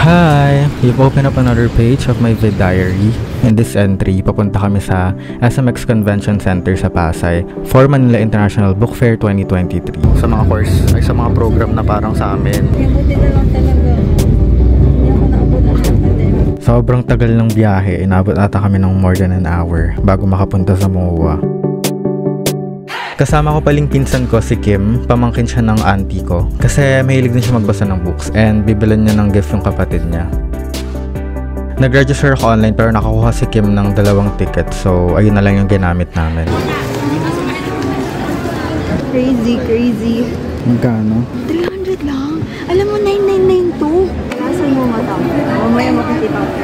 Hi! You've opened up another page of my vid diary. In this entry, papunta kami sa SMX Convention Center sa Pasay for Manila International Book Fair 2023. Sa mga course, ay sa mga program na parang sa amin. Buti na lang talaga. Hindi ako naabot ang pandemic. Sobrang tagal ng biyahe, inabot ata kami ng more than an hour bago makapunta sa MOA. Kasama ko paling pinsan ko si Kim, pamangkin siya ng auntie ko. Kasi mahilig din siya magbasa ng books and bibilan niya ng gift yung kapatid niya. Nag-register ako online pero nakakuha si Kim ng 2 ticket, so ayun na lang yung ginamit namin. Crazy. Magkano? 300 lang. Alam mo, 9992. Kasan mo mata? Mamaya makikita ko.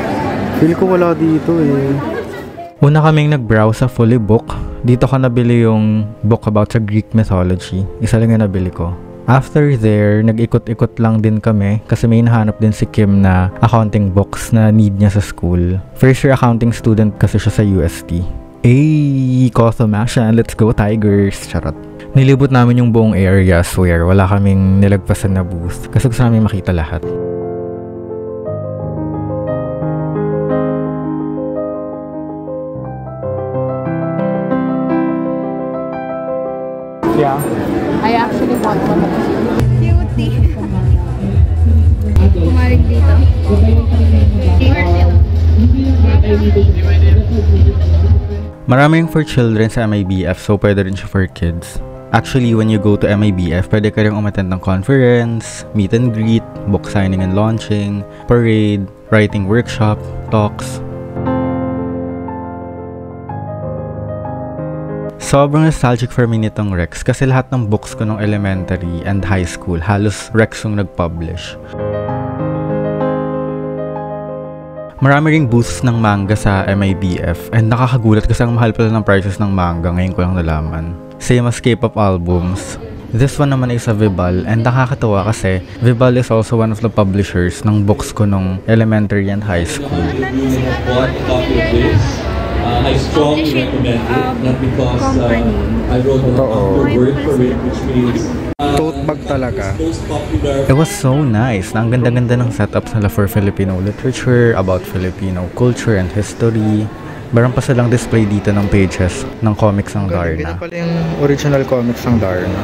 Feel ko wala dito eh. Una kaming nag-browse sa Fully Book. Dito ko nabili yung book about sa Greek mythology. Isa lang yung nabili ko. After there, nag-ikot-ikot lang din kami kasi may hinahanap din si Kim na accounting books na need niya sa school. First year accounting student kasi siya sa UST. Ay, Kothomashan, let's go Tigers! Charot. Nilibot namin yung buong area, swear. Wala kaming nilagpasan na booth kasi gusto namin makita lahat. Yeah. I actually want one of these. Cutie. Kumarig dito. Maraming for children sa MIBF, so pwede rin siya for kids. Actually, when you go to MIBF, pwede ka rin umattend ng conference, meet and greet, book signing and launching, parade, writing workshop, talks. Sobrang nostalgic for me nitong Rex kasi lahat ng books ko nung elementary and high school halos Rex yung nag-publish. Marami ring booths ng manga sa MIBF and nakakagulat kasi ang mahal pala ng prices ng manga, ngayon ko lang nalaman. Same as K-pop albums. This one naman is sa Vibal and nakakatawa kasi Vibal is also one of the publishers ng books ko nung elementary and high school. I strongly recommend it, not because I wrote a word for it, which means tote bag talaga. most popular. It was so nice. Ang ganda-ganda ng setups nila for Filipino literature, about Filipino culture and history. Meron pa silang display dito ng pages ng comics ng Darna. Ito pala yung original comics ng Darna.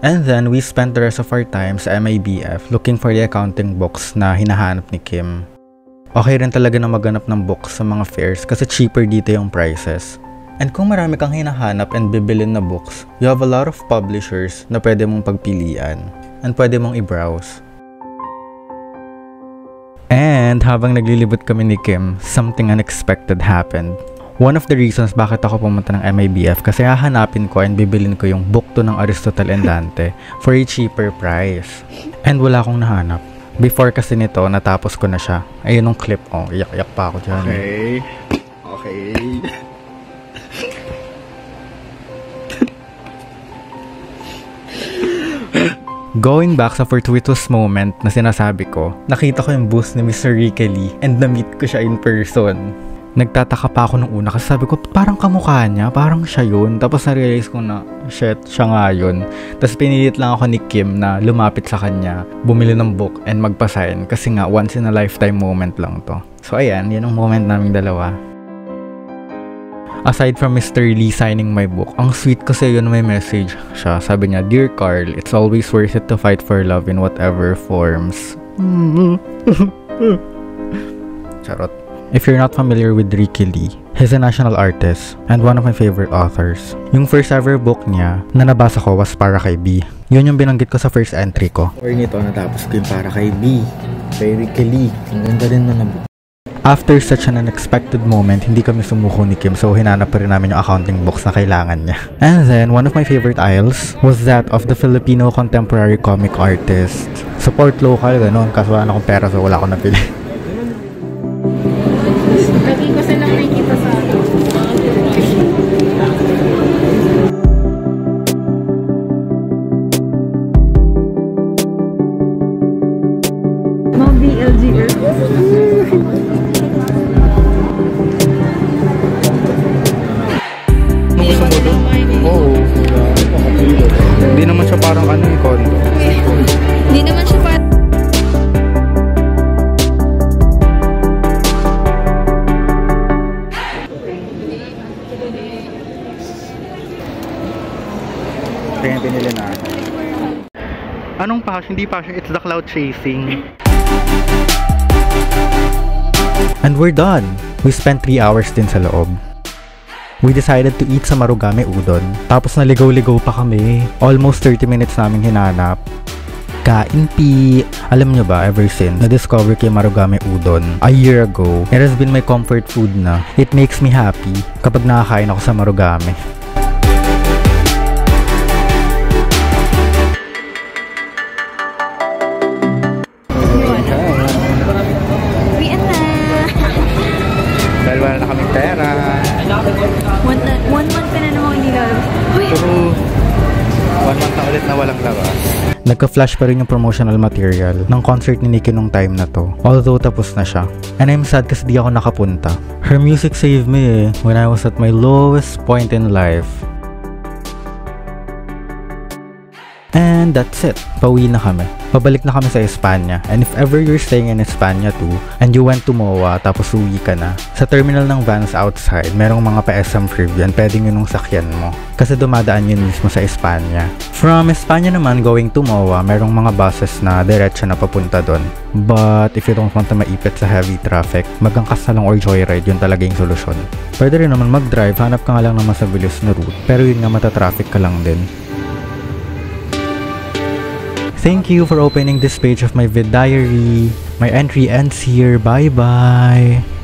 And then, we spent the rest of our time sa MIBF looking for the accounting books na hinahanap ni Kim. Okay rin talaga na maghanap ng books sa mga fairs kasi cheaper dito yung prices. And kung marami kang hinahanap and bibilin na books, you have a lot of publishers na pwede mong pagpilian and pwede mong i-browse. And habang naglilibot kami ni Kim, something unexpected happened. One of the reasons bakit ako pumunta ng MIBF kasi hahanapin ko and bibilin ko yung book to ng Aristotle and Dante for a cheaper price. And wala akong nahanap. Before kasi nito, natapos ko na siya. Ayun yung clip. Oh, iyak-iyak pa ako dyan. Okay. Going back sa fortuitous moment na sinasabi ko, nakita ko yung booth ni Mr. Ricky Lee and na-meet ko siya in person. Nagtataka pa ako nung una kasi sabi ko, parang kamukha niya, parang siya yun. Tapos na-realize ko na, shit, siya nga yun. Tapos pinilit lang ako ni Kim na lumapit sa kanya, bumili ng book and magpasign kasi nga once in a lifetime moment lang to. So ayan, yun ang moment naming dalawa. Aside from Mr. Lee signing my book, ang sweet kasi yun may message siya. Sabi niya, "Dear Carl, it's always worth it to fight for love in whatever forms." Charot. If you're not familiar with Ricky Lee, he's a national artist and one of my favorite authors. Yung first ever book niya na nabasa ko was Para Kay B. Yun yung binanggit ko sa first entry ko. Or nito, natapos ko yung Para Kay B. Kay Ricky Lee. Ang ganda rin na book. After such an unexpected moment, hindi kami sumuko ni Kim so hinanap pa rin namin yung accounting books na kailangan niya. And then, one of my favorite aisles was that of the Filipino contemporary comic artist. Support local, gano'n. Kaso wala akong pera so wala akong napili. Lagi ko silang nakikita sa mga BLGR. Gusto mo doon? Oo. Hindi naman siya parang condo. Hindi naman siya parang Ito yung pinili na. Anong passion? Hindi passion, it's the cloud chasing. And we're done! We spent 3 hours din sa loob. We decided to eat sa Marugame Udon. Tapos naligaw-ligaw pa kami. Almost 30 minutes namin hinanap. Kain pi! Alam nyo ba, ever since na-discover kay Marugame Udon a year ago, it has been my comfort food na. It makes me happy kapag nakakain ako sa Marugame. Dahil wala na kaming pera. One month ka na naman hindi lalabas. True. 1 month na ulit na walang labas. Nagka-flash pa rin yung promotional material ng concert ni Nicki nung time na to. Although tapos na siya. And I'm sad kasi di ako nakapunta. Her music saved me when I was at my lowest point in life. And that's it. Pauwi na kami. Pabalik na kami sa Espanya. And if ever you're staying in Espanya too, and you went to MOA tapos uwi ka na, sa terminal ng vans outside, merong mga pa-SM Freeview, pwedeng yun yung sakyan mo. Kasi dumadaan yun mismo sa Espanya. From Espanya naman, going to MOA, merong mga buses na diretso na papunta doon. But if you don't want to maipit sa heavy traffic, magangkas na lang or joyride, yun talaga yung solusyon. Pwede rin naman mag-drive, hanap ka nga lang ng masabilis na route. Pero yun nga, matatraffic ka lang din. Thank you for opening this page of my vid diary. My entry ends here. Bye-bye!